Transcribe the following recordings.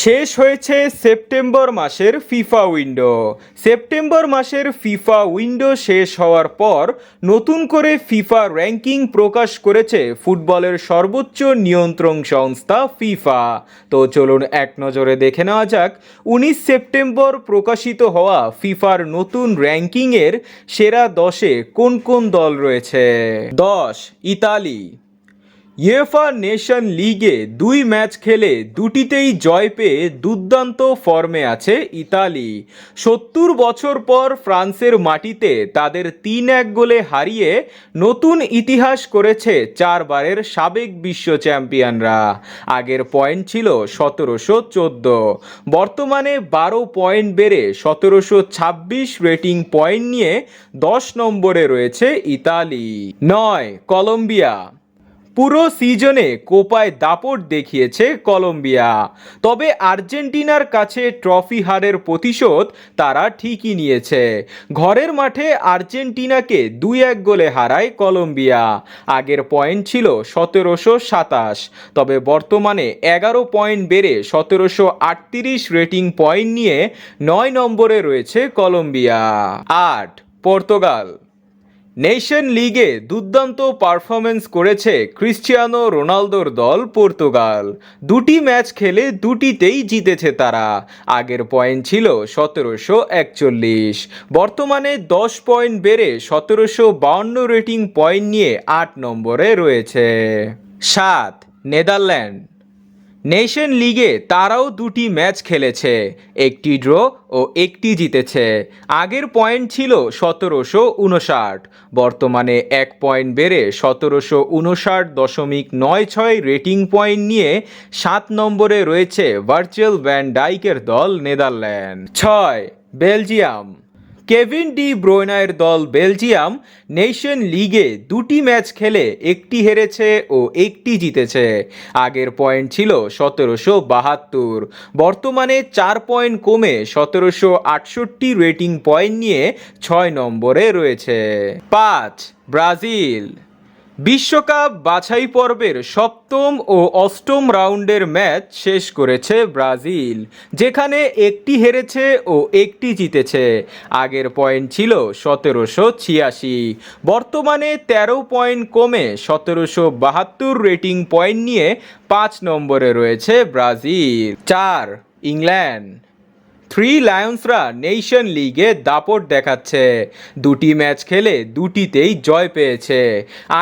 শেষ হয়েছে সেপ্টেম্বর মাসের ফিফা উইন্ডো। সেপ্টেম্বর মাসের ফিফা উইন্ডো শেষ হওয়ার পর নতুন করে ফিফা র্যাঙ্কিং প্রকাশ করেছে ফুটবলের সর্বোচ্চ নিয়ন্ত্রণ সংস্থা ফিফা। তো চলুন এক নজরে দেখে নেওয়া যাক 19 সেপ্টেম্বর প্রকাশিত হওয়া ফিফার নতুন র্যাঙ্কিংয়ের সেরা 10-এ কোন কোন দল রয়েছে। 10 ইতালি। ইউএফা নেশন লিগে 2 ম্যাচ খেলে দুটিতেই জয় পেয়ে দুর্দান্ত ফর্মে আছে ইতালি। 70 বছর পর ফ্রান্সের মাটিতে তাদের 3-1 গোলে হারিয়ে নতুন ইতিহাস করেছে 4 বারের সাবেক বিশ্ব চ্যাম্পিয়নরা। আগের পয়েন্ট ছিল 1714, বর্তমানে 12 পয়েন্ট বেড়ে 1726 রেটিং পয়েন্ট নিয়ে 10 নম্বরে রয়েছে ইতালি। 9 কলম্বিয়া। পুরো সিজনে কোপায় দাপট দেখিয়েছে কলম্বিয়া, তবে আর্জেন্টিনার কাছে ট্রফি হারের প্রতিশোধ তারা ঠিকই নিয়েছে। ঘরের মাঠে আর্জেন্টিনাকে 2-1 গোলে হারায় কলম্বিয়া। আগের পয়েন্ট ছিল 1727, তবে বর্তমানে 11 পয়েন্ট বেড়ে 1738 রেটিং পয়েন্ট নিয়ে 9 নম্বরে রয়েছে কলম্বিয়া। 8 পর্তুগাল। নেশন লিগে দুর্দান্ত পারফরমেন্স করেছে ক্রিশ্চিয়ানো রোনালদোর দল পর্তুগাল। 2টি ম্যাচ খেলে দুটিতেই জিতেছে তারা। আগের পয়েন্ট ছিল 1741, বর্তমানে 10 পয়েন্ট বেড়ে 1752 রেটিং পয়েন্ট নিয়ে 8 নম্বরে রয়েছে। 7 নেদারল্যান্ড। নেশন লিগে তারাও 2টি ম্যাচ খেলেছে, একটি ড্র ও একটি জিতেছে। আগের পয়েন্ট ছিল 1759, বর্তমানে 1 পয়েন্ট বেড়ে 1759.96 রেটিং পয়েন্ট নিয়ে 7 নম্বরে রয়েছে ভার্জিল ভ্যান ডাইকের দল নেদারল্যান্ড। 6 বেলজিয়াম। কেভিন ডি ব্রুয়নের দল বেলজিয়াম নেশন লিগে 2টি ম্যাচ খেলে একটি হেরেছে ও একটি জিতেছে। আগের পয়েন্ট ছিল 1772, বর্তমানে 4 পয়েন্ট কমে 1768 রেটিং পয়েন্ট নিয়ে 6 নম্বরে রয়েছে। 5 ব্রাজিল। বিশ্বকাপ বাছাই পর্বের 7ম ও 8ম রাউন্ডের ম্যাচ শেষ করেছে ব্রাজিল, যেখানে একটি হেরেছে ও একটি জিতেছে। আগের পয়েন্ট ছিল 1786, বর্তমানে 13 পয়েন্ট কমে 1772 রেটিং পয়েন্ট নিয়ে 5 নম্বরে রয়েছে ব্রাজিল। 4 ইংল্যান্ড। 3 লায়ন্সরা নেশন লিগে দাপট দেখাচ্ছে। 2টি ম্যাচ খেলে দুটিতেই জয় পেয়েছে।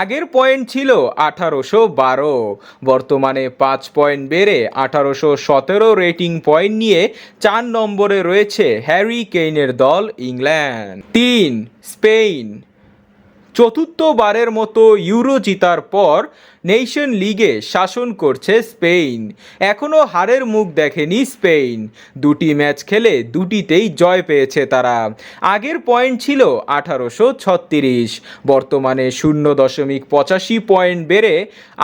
আগের পয়েন্ট ছিল 1812, বর্তমানে 5 পয়েন্ট বেড়ে 1817 রেটিং পয়েন্ট নিয়ে 4 নম্বরে রয়েছে হ্যারি কেইনের দল ইংল্যান্ড। 3 স্পেন। চতুর্থবারের মতো ইউরো জিতার পর নেশন লিগে শাসন করছে স্পেন। এখনও হারের মুখ দেখেনি স্পেন। 2টি ম্যাচ খেলে দুটিতেই জয় পেয়েছে তারা। আগের পয়েন্ট ছিল 1836, বর্তমানে 0.85 পয়েন্ট বেড়ে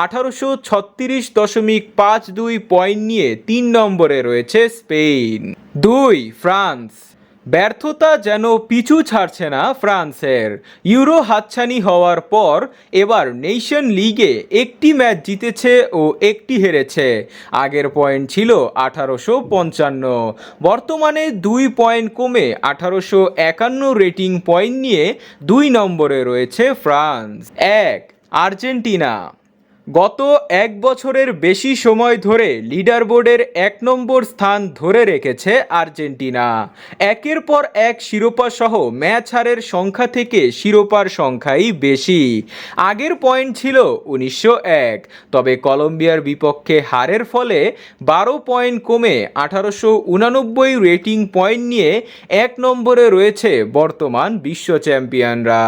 1836.52 পয়েন্ট নিয়ে 3 নম্বরে রয়েছে স্পেন। 2 ফ্রান্স। ব্যর্থতা যেন পিছু ছাড়ছে না ফ্রান্সের। ইউরো হাতছানি হওয়ার পর এবার নেশন লিগে একটি ম্যাচ জিতেছে ও একটি হেরেছে। আগের পয়েন্ট ছিল 1855, বর্তমানে 2 পয়েন্ট কমে 1851 রেটিং পয়েন্ট নিয়ে 2 নম্বরে রয়েছে ফ্রান্স। 1 আর্জেন্টিনা। গত 1 বছরের বেশি সময় ধরে লিডার বোর্ডের 1 নম্বর স্থান ধরে রেখেছে আর্জেন্টিনা। একের পর এক শিরোপা সহ ম্যাচ হারের সংখ্যা থেকে শিরোপার সংখ্যাই বেশি। আগের পয়েন্ট ছিল 1901, তবে কলম্বিয়ার বিপক্ষে হারের ফলে 12 পয়েন্ট কমে 1889 রেটিং পয়েন্ট নিয়ে 1 নম্বরে রয়েছে বর্তমান বিশ্ব চ্যাম্পিয়নরা।